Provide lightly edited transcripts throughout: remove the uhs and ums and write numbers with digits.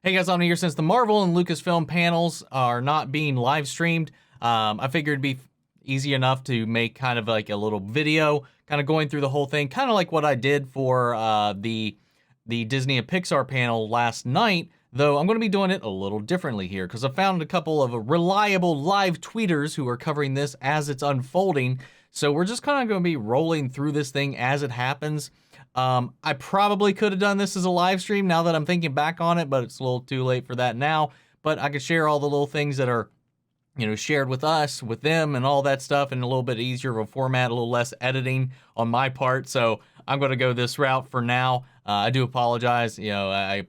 Hey guys, I'm here. Since the Marvel and Lucasfilm panels are not being live streamed, I figured it'd be easy enough to make kind of like a little video, kind of going through the whole thing, kind of like what I did for the Disney and Pixar panel last night, though I'm going to be doing it a little differently here, because I found a couple of reliable live tweeters who are covering this as it's unfolding, so we're just kind of going to be rolling through this thing as it happens. I probably could have done this as a live stream now that I'm thinking back on it, but it's a little too late for that now. But I could share all the little things that are, you know, shared with us, with them, and all that stuff in a little bit easier of a format, a little less editing on my part. So I'm going to go this route for now. I do apologize. I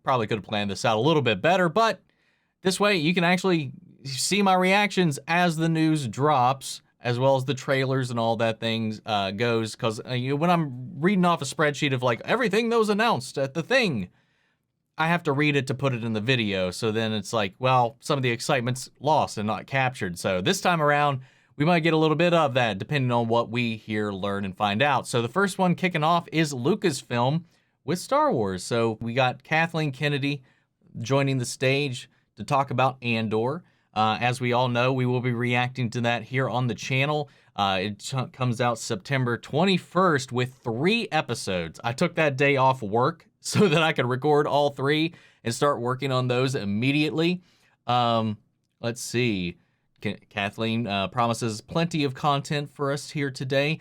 probably could have planned this out a little bit better, but this way you can actually see my reactions as the news drops, as well as the trailers and all that things goes, because when I'm reading off a spreadsheet of like everything that was announced at the thing, I have to read it to put it in the video. So then it's like, well, some of the excitement's lost and not captured. So this time around, we might get a little bit of that, depending on what we hear, learn, and find out. So the first one kicking off is Lucasfilm with Star Wars. So we got Kathleen Kennedy joining the stage to talk about Andor. As we all know, we will be reacting to that here on the channel. It comes out September 21st with 3 episodes. I took that day off work so that I could record all 3 and start working on those immediately. Let's see. Kathleen promises plenty of content for us here today.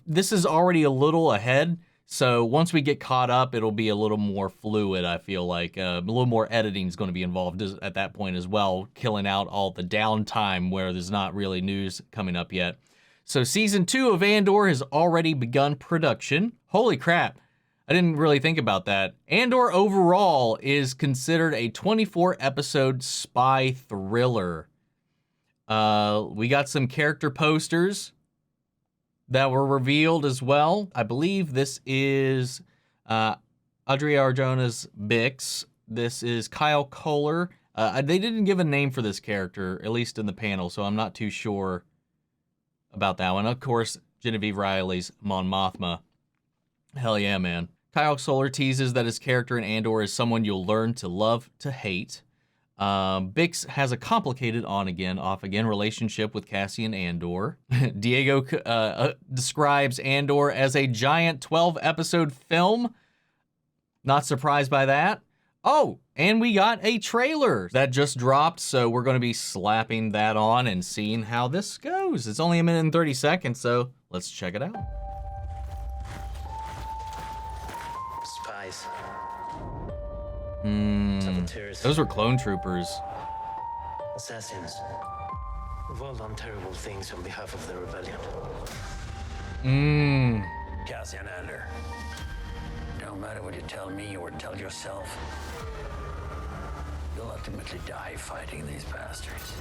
This is already a little ahead. So once we get caught up, it'll be a little more fluid, I feel like. A little more editing is going to be involved at that point as well, killing out all the downtime where there's not really news coming up yet. So Season 2 of Andor has already begun production. Holy crap. I didn't really think about that. Andor overall is considered a 24-episode spy thriller. We got some character posters that were revealed as well. I believe this is Adria Arjona's Bix. This is Kyle Kohler. They didn't give a name for this character, at least in the panel, so I'm not too sure about that one. Of course, Genevieve Riley's Mon Mothma. Hell yeah, man. Kyle Kohler teases that his character in Andor is someone you'll learn to love to hate. Bix has a complicated on-again, off-again relationship with Cassian Andor. Diego describes Andor as a giant 12-episode film. Not surprised by that. Oh, and we got a trailer that just dropped, so we're going to be slapping that on and seeing how this goes. It's only 1 minute and 30 seconds, so let's check it out. Spies. Those were clone troopers. Assassins. We've all done terrible things on behalf of the rebellion. Cassian Andor. Don't matter what you tell me or tell yourself. You'll ultimately die fighting these bastards.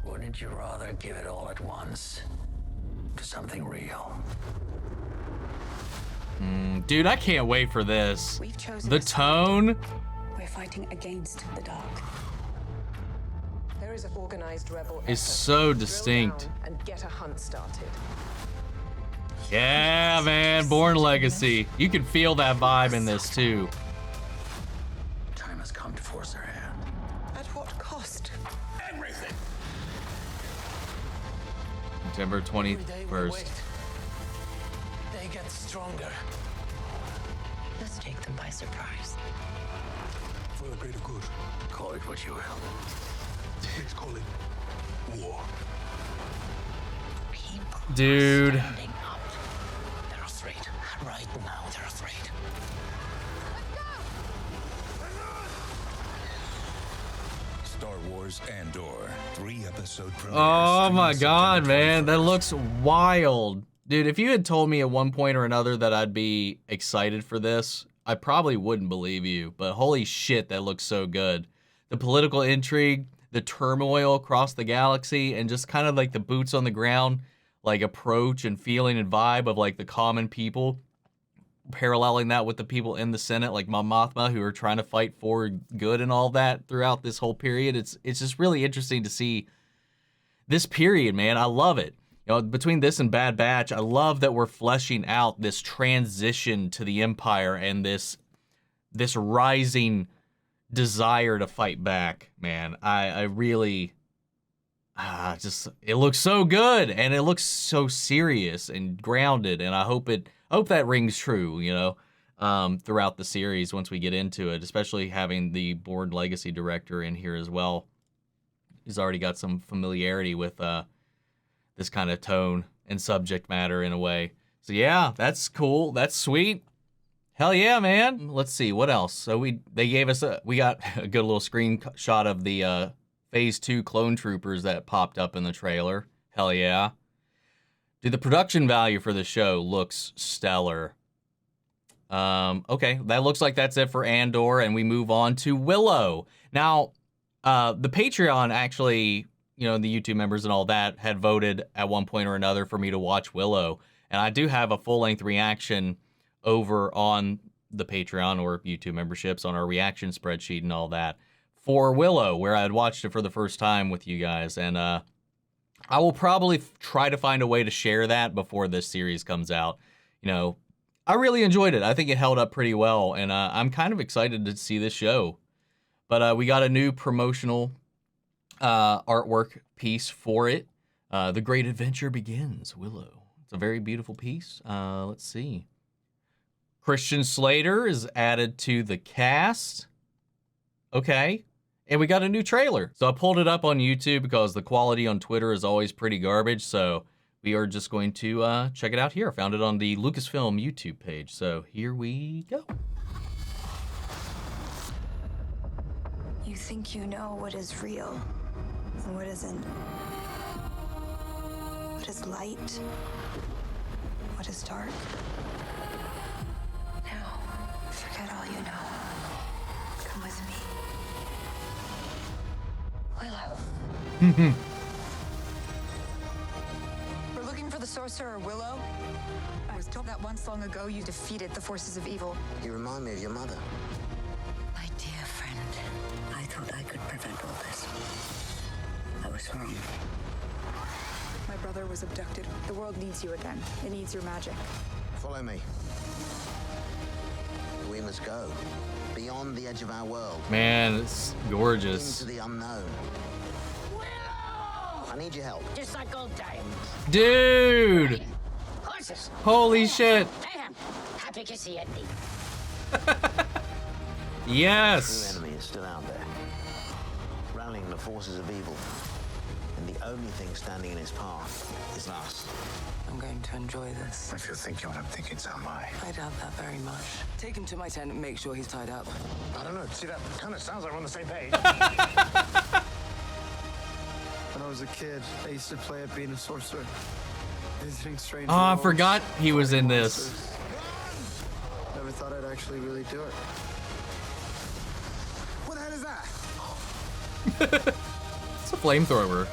Wouldn't you rather give it all at once to something real? Dude, I can't wait for this. We've chosen the tone. We're fighting against the dark. There is an organized rebel Is so distinct. And get a hunt started. Yeah, man, Born Legacy. You can feel that vibe in this too. Time has come to force our hand. At what cost? Everything. September Every day we 21st. wait, they get stronger. Let's take them by surprise. For the greater good. Call it what you will. Let's call it war. People Dude. are standing up. They're afraid. Right now, they're afraid. Star Wars Andor, 3-episode premiere. Oh my streaming god, September man. That 21st. looks wild. Dude, if you had told me at one point or another that I'd be excited for this, I probably wouldn't believe you. But holy shit, that looks so good. The political intrigue, the turmoil across the galaxy, and just kind of like the boots on the ground, like approach and feeling and vibe of like the common people, paralleling that with the people in the Senate, like Mon Mothma, who are trying to fight for good and all that throughout this whole period. It's just really interesting to see this period, man. I love it. You know, between this and Bad Batch, I love that we're fleshing out this transition to the Empire and this this rising desire to fight back, man. I really just it looks so good, and it looks so serious and grounded, and I hope that rings true, you know, throughout the series once we get into it, especially having the Bourne Legacy director in here as well. He's already got some familiarity with this kind of tone and subject matter in a way. So yeah, that's cool. That's sweet. Hell yeah, man. Let's see what else. So we got a good little screenshot of the Phase 2 clone troopers that popped up in the trailer. Hell yeah. Dude, the production value for the show looks stellar. Okay, that looks like that's it for Andor, and we move on to Willow. Now, the Patreon actually, you know, the YouTube members and all that had voted at one point or another for me to watch Willow. And I do have a full-length reaction over on the Patreon or YouTube memberships on our reaction spreadsheet and all that for Willow, where I had watched it for the first time with you guys. And I will probably try to find a way to share that before this series comes out. You know, I really enjoyed it. I think it held up pretty well, and I'm kind of excited to see this show. But we got a new promotional artwork piece for it. The Great Adventure Begins, Willow. It's a very beautiful piece. Let's see. Christian Slater is added to the cast. Okay. And we got a new trailer. So I pulled it up on YouTube because the quality on Twitter is always pretty garbage. So we are just going to check it out here. I found it on the Lucasfilm YouTube page. So here we go. You think you know what is real and what isn't. What is light? What is dark? Now, forget all you know. Come with me. Willow. We're looking for the sorcerer Willow. I was told that once long ago you defeated the forces of evil. You remind me of your mother. My dear friend, I thought I could prevent all this. I was wrong. My brother was abducted. The world needs you again. It needs your magic. Follow me. We must go beyond the edge of our world. Man, it's gorgeous. Into the unknown. Willow! I need your help. Just like old times. Dude! Horses. Holy shit! Damn. Happy to see it. Yes! The enemy is still out there, rallying the forces of evil. And the only thing standing in his path is us. I'm going to enjoy this. If you're thinking what I'm thinking, so am I. I doubt that very much. Take him to my tent and make sure he's tied up. I don't know. See, that kind of sounds like we're on the same page. When I was a kid, I used to play at being a sorcerer. Visiting strange Oh, I worlds, forgot he was in fighting this. monsters. Never thought I'd actually really do it. What the hell is that? It's a flamethrower.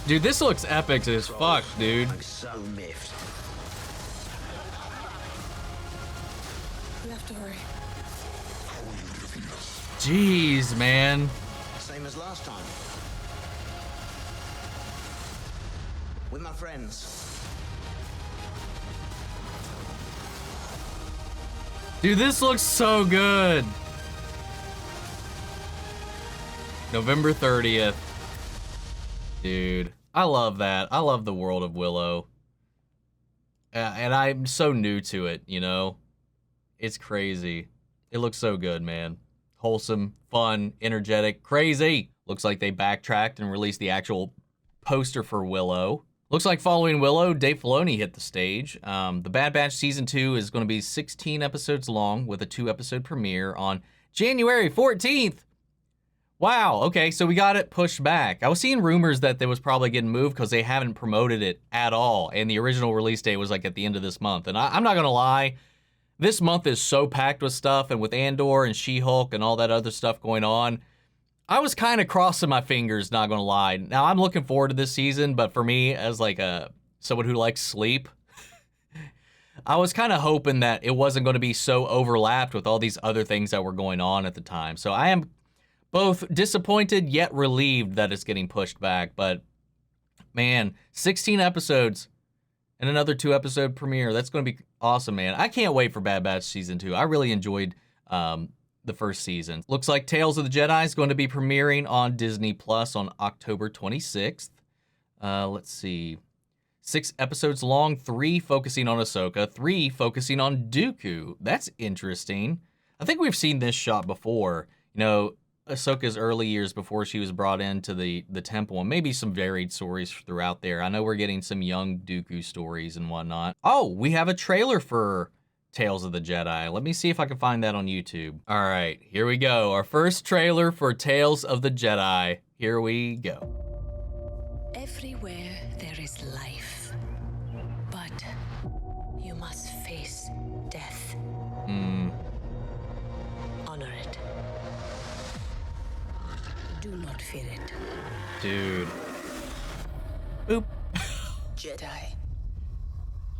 Dude, this looks epic as fuck, dude. I'm so miffed. We have to hurry. Jeez, man. Same as last time. With my friends. Dude, this looks so good. November 30th. Dude, I love that. I love the world of Willow. And I'm so new to it, you know? It's crazy. It looks so good, man. Wholesome, fun, energetic, crazy. Looks like they backtracked and released the actual poster for Willow. Looks like following Willow, Dave Filoni hit the stage. The Bad Batch Season 2 is going to be 16 episodes long with a 2-episode premiere on January 14th. Wow, okay, so we got it pushed back. I was seeing rumors that it was probably getting moved because they haven't promoted it at all, and the original release date was like at the end of this month. And I'm not gonna lie, this month is so packed with stuff, and with Andor and She-Hulk and all that other stuff going on, I was kind of crossing my fingers, not gonna lie. Now, I'm looking forward to this season, but for me, as like someone who likes sleep, I was kind of hoping that it wasn't gonna be so overlapped with all these other things that were going on at the time. So I am both disappointed yet relieved that it's getting pushed back. But man, 16 episodes And another 2-episode premiere. That's going to be awesome, man. I can't wait for Bad Batch Season 2. I really enjoyed the first season. Looks like Tales of the Jedi is going to be premiering on Disney Plus on October 26th. Let's see. 6 episodes long, 3 focusing on Ahsoka, 3 focusing on Dooku. That's interesting. I think we've seen this shot before. You know, Ahsoka's early years before she was brought into the temple, and maybe some varied stories throughout there. I know we're getting some young Dooku stories and whatnot. Oh, we have a trailer for Tales of the Jedi. Let me see if I can find that on YouTube. All right, here we go. Our first trailer for Tales of the Jedi. Here we go. Everywhere there is life, but you must face death. Honor it. Do not fear it. Dude. Boop. Jedi.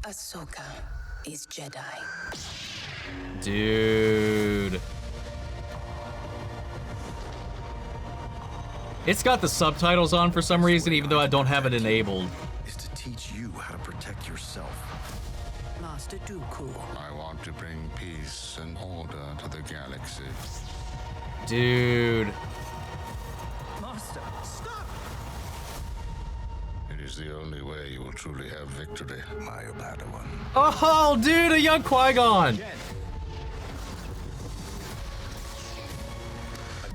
Ahsoka is Jedi. Dude. It's got the subtitles on for some reason, even though I don't have it enabled. Is to teach you how to protect yourself. Master Dooku. I want to bring peace and order to the galaxy. Dude. Master, stop! It is the only way you will truly have victory, my Padawan. Oh, dude, a young Qui-Gon.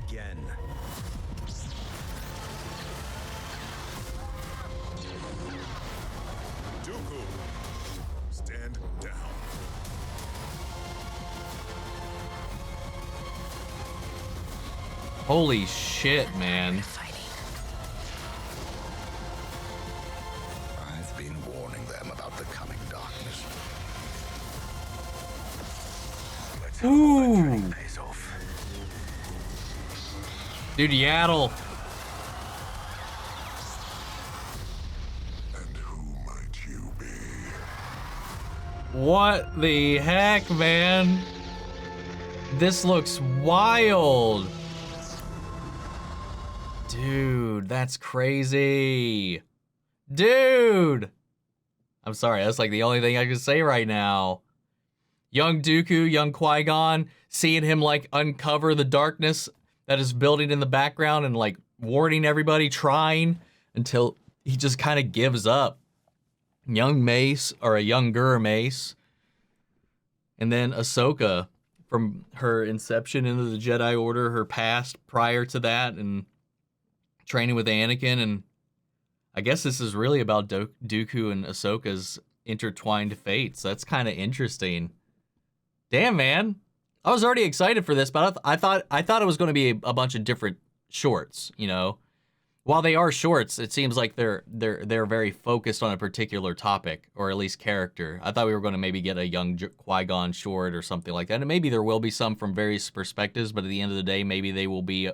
Again. Dooku, stand down. Holy shit, man. I've been warning them about the coming darkness. Ooh. Pays off. Dude, Yaddle. And who might you be? What the heck, man? This looks wild. Dude, that's crazy. Dude. I'm sorry, that's like the only thing I can say right now. Young Dooku, young Qui-Gon, seeing him like uncover the darkness that is building in the background and like warning everybody, trying until he just kind of gives up. Young Mace, or a younger Mace. And then Ahsoka, from her inception into the Jedi Order, her past prior to that, and training with Anakin. And I guess this is really about Dooku and Ahsoka's intertwined fates. That's kind of interesting. Damn, man. I was already excited for this, but I thought it was going to be a bunch of different shorts, you know. While they are shorts, it seems like they're very focused on a particular topic, or at least character. I thought we were going to maybe get a young Qui-Gon short or something like that. And maybe there will be some from various perspectives, but at the end of the day, maybe they will be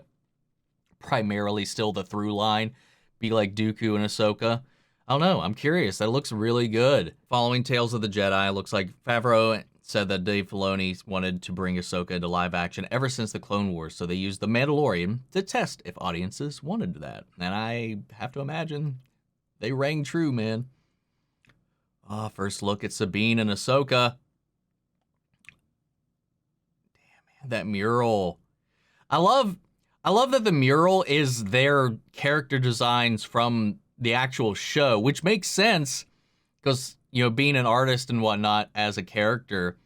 primarily still the through line, be like Dooku and Ahsoka. I don't know. I'm curious. That looks really good. Following Tales of the Jedi, looks like Favreau said that Dave Filoni wanted to bring Ahsoka into live action ever since the Clone Wars, so they used The Mandalorian to test if audiences wanted that. And I have to imagine they rang true, man. First look at Sabine and Ahsoka. Damn, man, that mural. I love that the mural is their character designs from the actual show, which makes sense because, you know, being an artist and whatnot as a character,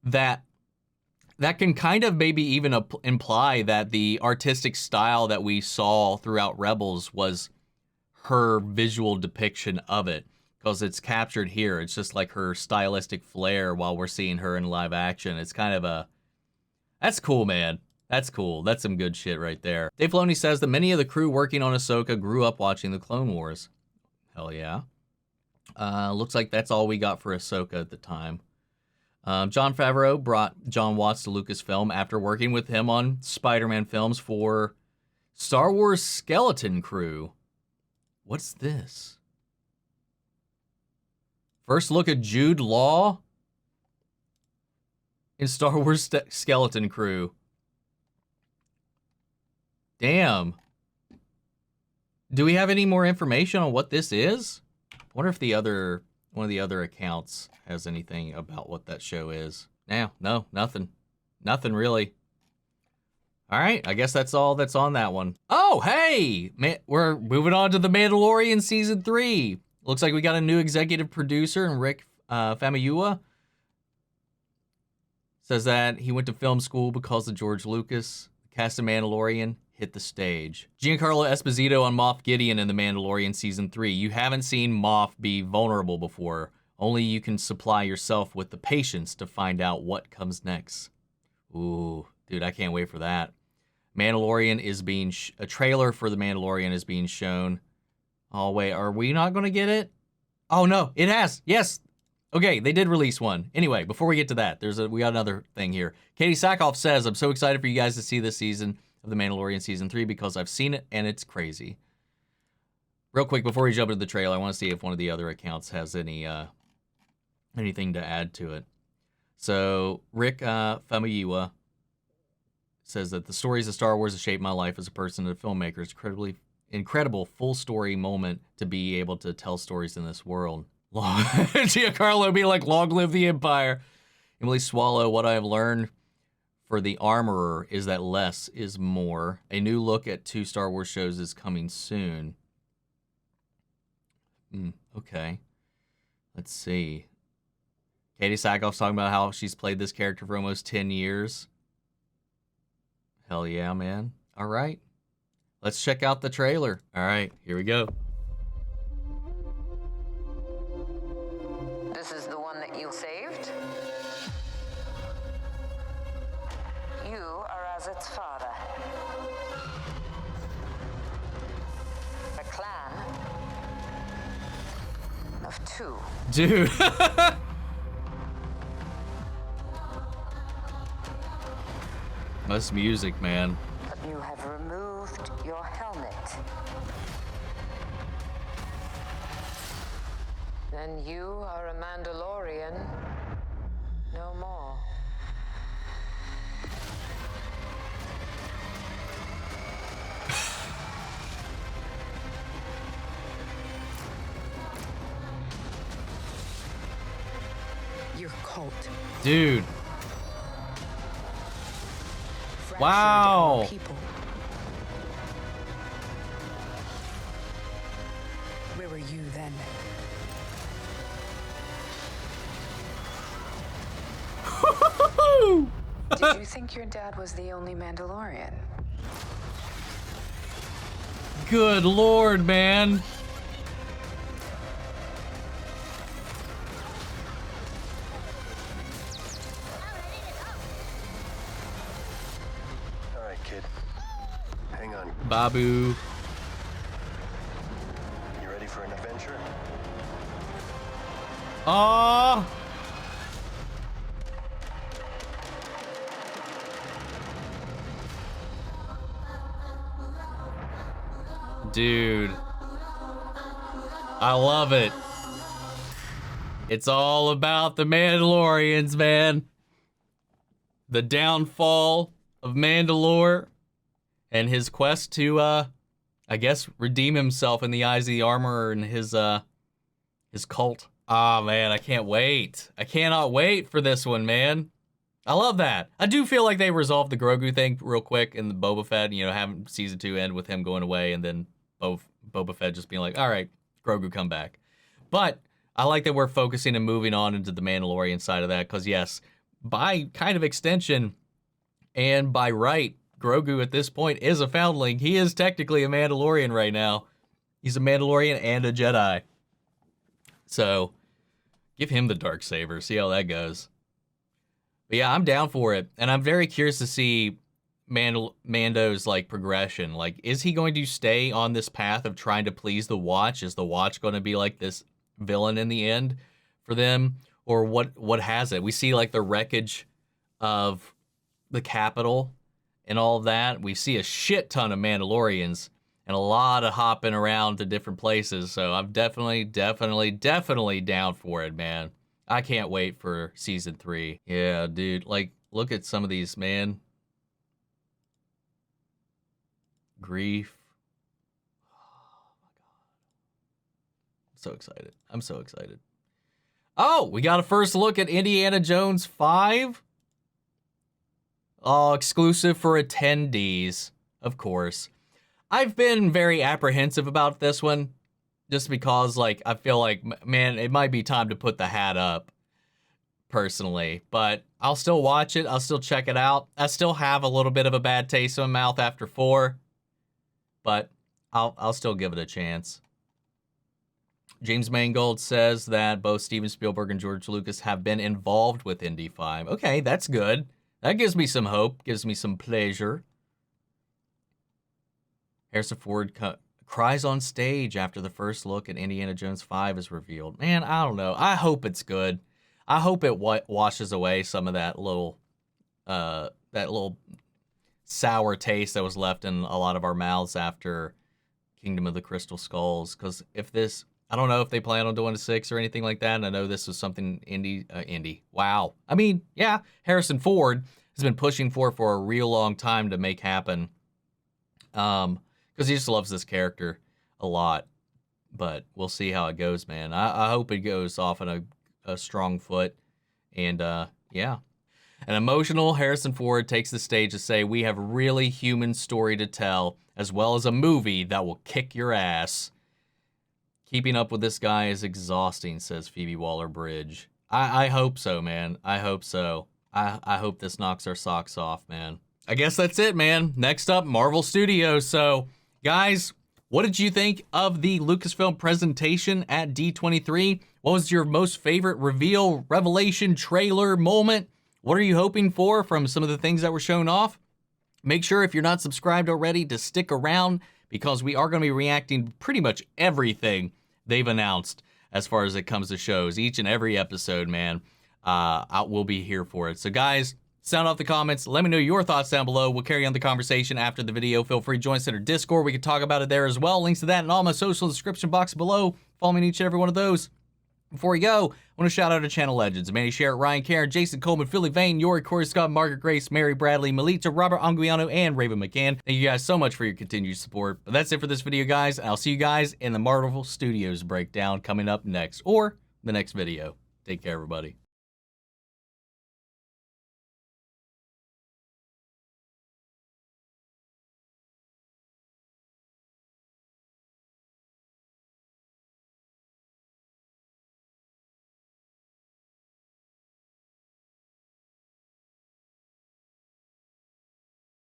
that can kind of maybe even imply that the artistic style that we saw throughout Rebels was her visual depiction of it, because it's captured here. It's just like her stylistic flair while we're seeing her in live action. It's kind of that's cool, man. That's cool. That's some good shit right there. Dave Filoni says that many of the crew working on Ahsoka grew up watching the Clone Wars. Hell yeah. Looks like that's all we got for Ahsoka at the time. Jon Favreau brought John Watts to Lucasfilm after working with him on Spider-Man films for Star Wars Skeleton Crew. What's this? First look at Jude Law in Star Wars Skeleton Crew. Damn. Do we have any more information on what this is? wonder if one of the other accounts has anything about what that show is. No, nothing. Nothing really. All right, I guess that's all that's on that one. Oh, hey! We're moving on to The Mandalorian Season 3. Looks like we got a new executive producer, and Rick Famuyiwa says that he went to film school because of George Lucas. The cast of Mandalorian hit the stage. Giancarlo Esposito on Moff Gideon in The Mandalorian Season 3. You haven't seen Moff be vulnerable before. Only you can supply yourself with the patience to find out what comes next. Ooh, dude, I can't wait for that. Mandalorian is being... a trailer for The Mandalorian is being shown. Oh, wait, are we not going to get it? Oh, no, it has. Yes. Okay, they did release one. Anyway, before we get to that, we got another thing here. Katie Sackhoff says, I'm so excited for you guys to see this season of The Mandalorian Season 3 because I've seen it and it's crazy. Real quick, before we jump into the trailer, I want to see if one of the other accounts has anything to add to it. So, Rick Famuyiwa says that the stories of Star Wars have shaped my life as a person and a filmmaker. It's incredible full story moment to be able to tell stories in this world. Giancarlo be like, long live the Empire. Emily Swallow, what I have learned for the Armorer is that less is more. A new look at 2 Star Wars shows is coming soon. Okay. Let's see. Katie Sackhoff's talking about how she's played this character for almost 10 years. Hell yeah, man. All right. Let's check out the trailer. All right, here we go. This is the one that you saved? You are as its father. A clan of 2. Dude. That's music, man. But you have removed your helmet. Then you are a Mandalorian no more. Your cult. Dude. Wow. People. Where were you then? Did you think your dad was the only Mandalorian? Good Lord, man. All right, kid. Hang on. Babu. You ready for an adventure? Aww. Dude. I love it. It's all about the Mandalorians, man. The downfall of Mandalore and his quest to, I guess, redeem himself in the eyes of the Armorer and his cult. Ah, man, I can't wait. I cannot wait for this one, man. I love that. I do feel like they resolved the Grogu thing real quick in the Boba Fett, having season 2 end with him going away and then Boba Fett just being like, all right, Grogu, come back. But I like that we're focusing and moving on into the Mandalorian side of that because, yes, by kind of extension and by right, Grogu at this point is a foundling. He is technically a Mandalorian right now. He's a Mandalorian and a Jedi. So give him the Darksaber. See how that goes. But yeah, I'm down for it. And I'm very curious to see Mando's progression. Is he going to stay on this path of trying to please the Watch? Is the Watch going to be this villain in the end for them? Or what has it? We see the wreckage of the Capitol and all of that. We see a shit ton of Mandalorians and a lot of hopping around to different places. So I'm definitely down for it, man. I can't wait for season 3. Yeah, dude. Look at some of these, man. Grief. Oh, my God. So excited. I'm so excited. Oh, we got a first look at Indiana Jones 5. Oh, exclusive for attendees, of course. I've been very apprehensive about this one, just because, like, I feel like, man, it might be time to put the hat up, personally. But I'll still watch it. I'll still check it out. I still have a little bit of a bad taste in my mouth after 4, but I'll still give it a chance. James Mangold says that both Steven Spielberg and George Lucas have been involved with Indy 5. Okay, that's good. That gives me some hope, gives me some pleasure. Harrison Ford cries on stage after the first look at Indiana Jones 5 is revealed. Man, I don't know. I hope it's good. I hope it washes away some of that little sour taste that was left in a lot of our mouths after Kingdom of the Crystal Skulls. Because if this, I don't know if they plan on doing a 6 or anything like that. And I know this was something Indy. Wow. I mean, yeah, Harrison Ford has been pushing for a real long time to make happen. Because he just loves this character a lot. But we'll see how it goes, man. I hope it goes off on a strong foot. And yeah. An emotional Harrison Ford takes the stage to say, we have a really human story to tell, as well as a movie that will kick your ass. Keeping up with this guy is exhausting, says Phoebe Waller-Bridge. I hope so, man. I hope so. I hope this knocks our socks off, man. I guess that's it, man. Next up, Marvel Studios. So, guys, what did you think of the Lucasfilm presentation at D23? What was your most favorite reveal, revelation, trailer moment? What are you hoping for from some of the things that were shown off? Make sure, if you're not subscribed already, to stick around, because we are going to be reacting to pretty much everything they've announced as far as it comes to shows. Each and every episode, man, we'll be here for it. So, guys, sound off the comments. Let me know your thoughts down below. We'll carry on the conversation after the video. Feel free to join us in our Discord. We can talk about it there as well. Links to that in all my social description box below. Follow me in each and every one of those. Before we go, I want to shout out to channel legends: Manny Sherritt, Ryan Karen, Jason Coleman, Philly Vane, Yori, Corey Scott, Margaret Grace, Mary Bradley, Melita, Robert Anguiano, and Raven McCann. Thank you guys so much for your continued support. But that's it for this video, guys. I'll see you guys in the Marvel Studios breakdown coming up next, or the next video. Take care, everybody.